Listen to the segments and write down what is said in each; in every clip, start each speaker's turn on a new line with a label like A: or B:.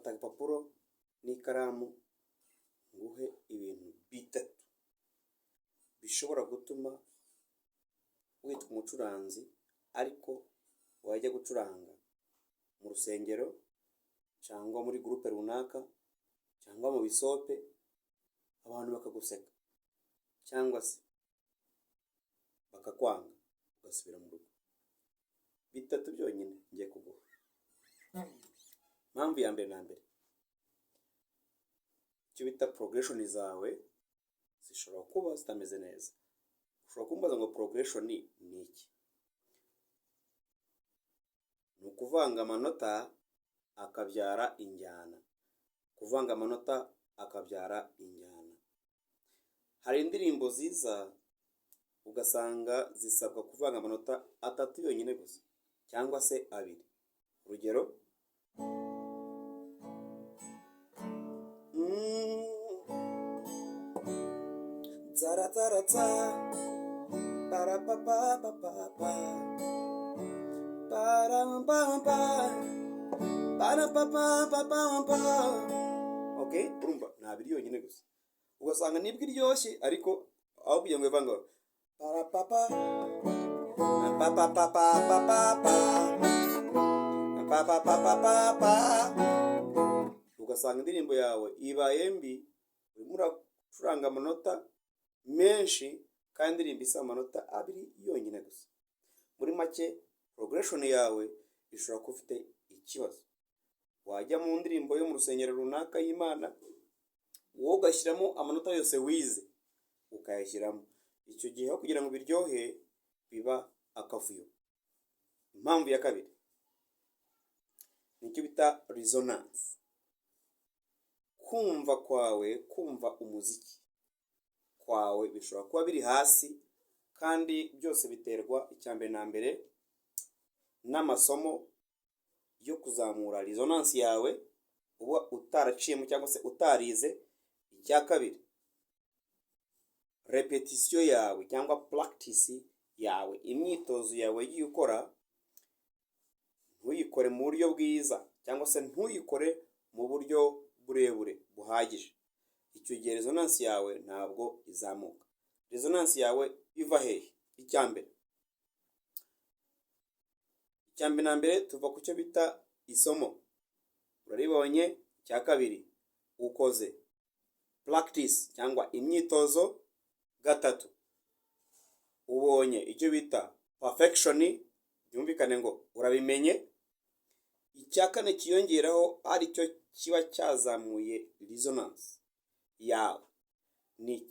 A: fata agapapuro n'ikaramu nguhe ibintu bitatu bishobora gutuma witwa umucuranzi ariko wajya gucuranga mu rusengero cyangwa muri gurupe runaka cyangwa mu bisope abantu bakaguseka cyangwa se bakakwanga ugasubira mu rugo. Bitatu byonyine ngiye kuguha. Mpamvu ya mbere na mbere, icyo bita progression zawe zishobora kuba zitameze neza. Ushobora kumbaza ngo progression ni iki? Ni ukuvanga amanota akabyara injyana. Kuvanga amanota akabyara injyana. Hari indirimbo ziza ugasanga zisabwa kuvanga amanota 3 yonyine gusa cyangwa se 2. Urugero, Zarataraza para pa pa pa pa pa para pa pa para pa pa pa pa pa. Okay, urumva nta biri yonyine gusa. Ugasanga nibwo iryoshye ariko aho kugira ngo ivanga para pa pa pa pa pa pa pa pa pa pa pa pa. Ugasanga indirimbo yawe ibaye mbi, urimo uracuranga amanota menshi kandi indirimbo isa amanota 2 yonyine gusa. Muri make progression yawe ishobora kuba ifite ikibazo. Wajya mu ndirimbo yo mu rusengero runaka y'Imana, wowe ugashyiramo amanota yose wize ukayashyiramo. Icyo gihe aho kugira ngo biryohe biba akavuyo. Impamvu ya kabiri nicyo bita resonance. Kumva kwawe, kumva umuziki kwawe bishobora kuba biri hasi, kandi byose biterwa icyambere na mbere n'amasomo yo kuzamura resonance yawe uba utaraciyemo cyangwa se utarize. Icya kabiri, repetition yawe cyangwa practice yawe, imyitozo yawe igiye ukora, ntuyikore mu buryo bwiza cyangwa se ntuyikore mu buryo burebure buhagije. Icyo gihe resonance yawe ntabwo izamuka. Resonance yawe iva hehe? Icyambere na mbere tuva ku cyo bita isomo, uraribonye. Icya kabiri, ukoze practice cyangwa imyitozo. Gatatu, ubonye icyo bita perfection, byumvikane ngo urabimenye. Icya kane kiyongeraho ari cyo kiba cyazamuye resonance yawe ni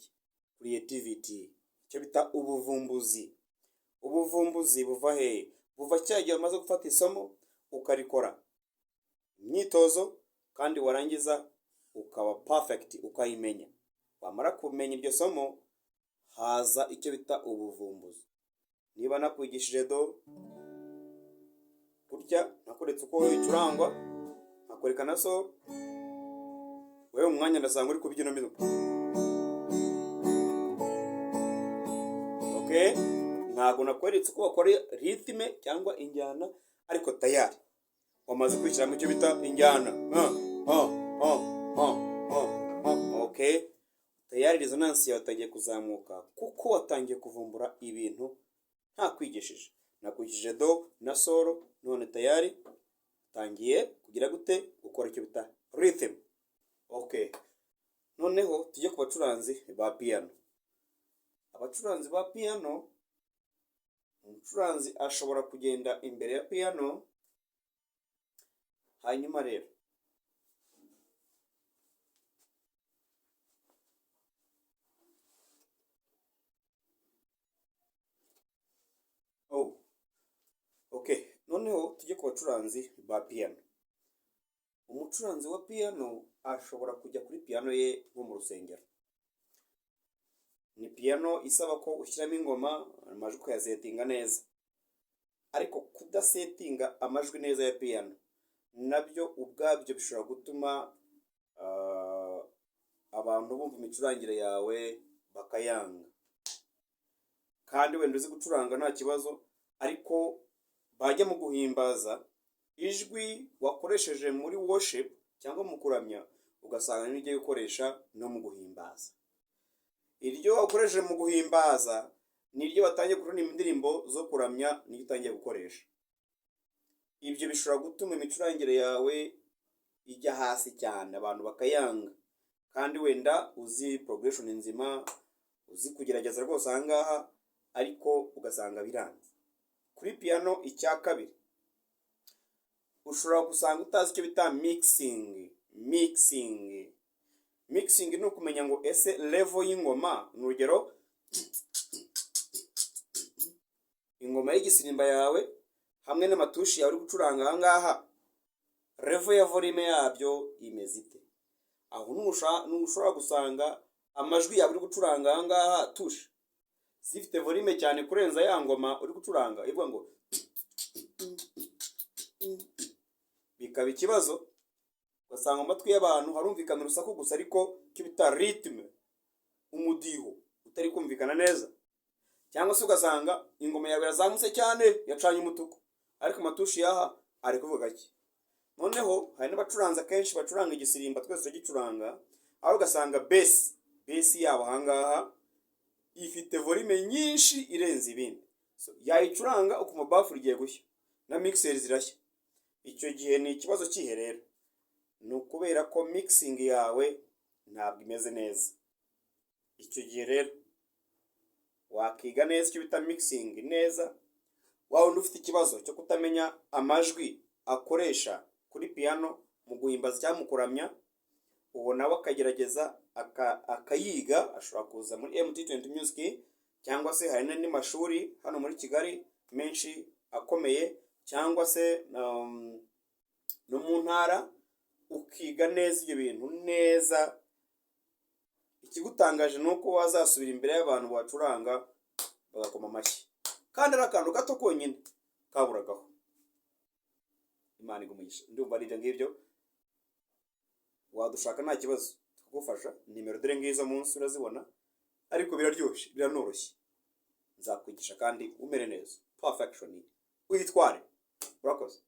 A: creativity, icyo bita ubuvumbuzi. Ubuvumbuzi buva hehe? Buva cyagiye umaze gufata isomo ukarikora imyitozo kandi warangiza ukaba perfect ukayimenya. Wamara kumenya iryo somo haza icyo bita ubuvumbuzi. Niba nakwigishije do kurya, nakoretse uko icurangwa, nakwereka na so, wewe umwanya ndasanga uri kubyina mbizo. Okay, ntago nakweretse uko bakora rhythm cyangwa injyana, ariko tayari wamaze kwishyiramo icyo bita injyana. Okay, tayari resonance yawe yatangiye kuzamuka kuko watangiye kuvumbura ibintu nta kwigishije. Nakwigishije do na solo, none tayari tangiye kugira gute gukora icyo bita rhythm. Okay, noneho tujye ku bacuranzi ba piano. Abacuranzi ba piano, umucuranzi ashobora kugenda imbere ya piano, hanyuma rero okay, noneho tujye ku bacuranzi ba piano. Umucuranzi wa piano ashobora kujya kuri piano ye nko mu rusengero. Ni piano isaba ko ushyiramo ingoma, amajwi ukayasetinga neza. Ariko kudasetinga amajwi neza ya piano nabyo ubwabyo bishobora gutuma abantu bumva imicurangire yawe bakayanga. Kandi wenda uzi gucuranga nta kibazo, ariko bajya mu guhimbaza ijwi wakoresheje muri worship cyangwa mu kuramya, ugasanga n'iryo gukoresha no mu guhimbaza. Iryo wakoresheje mu guhimbaza niryo watangiye kuririmba indirimbo zo kuramya, niyo utangiye gukoresha. Ibyo bishobora gutuma imicurangire yawe ijya hasi cyane, abantu bakayanga, kandi wenda uzi progression nzima, uzi kugerageza rwose ahangaha, ariko ugasanga biranze. Kuri piano icya kabiri, ushobora gusanga utazi icyo bita mixing ni ukumenya ngo ese level y'ingoma, ni urugero ingoma y'igisirimba yawe hamwe n'amatushi yawe uri gucuranga ahangaha, level ya volume yabyo imeze ite. Aho nushobora gusanga amajwi yawe uri gucuranga ahangaha tushi zifite volume cyane kurenza ya ngoma uri gucuranga, ivuga ngo bikaba ikibazo, ugasanga amatwi y'abantu harumvikana urusaku gusa, ariko icyo bita ritme, umudiho utari kumvikana neza. Cyangwa se ugasanga ingoma yawe irazamutse cyane yacanye umutuku, ariko amatushi yaha ari kuvuga gake. Noneho hari n'abacuranzi akenshi bacuranga igisirimba twese gicuranga, aho ugasanga bass yabo ahangaha ifite volume nyinshi irenze ibindi, yayicuranga ukuma bafure igiye gushya na mixer zirashya. Icyo gihe ni ikibazo kiherera, ni ukubera ko mixing yawe ntabwo imeze neza. Icyo gihe rero wakiga neza icyo bita mixing neza. Wawe ufite ikibazo cyo kutamenya amajwi akoresha kuri piano mu guhimbaza cyangwa mu kuramya, uwo nawe akagerageza akayiga, ashobora kuza muri MT20 Music, cyangwa se hari n'andi mashuri hano muri Kigali menshi akomeye, cyangwa se no mu ntara, ukiga neza ibyo bintu neza. Ikigutangaje ni uko wazasubira imbere y'abantu wacuranga bagakoma amashyi, kandi ari akantu gato konyine kaburagaho. Imana igumugisha. Ndumva ari ibyo ngibyo, wadushaka nta kibazo tukagufasha. Nimero dore ngizo munsi urazibona, ariko biraryoshye, biranoroshye. Nzakwigisha kandi umere neza. Perfection. Uyitware. Urakoze.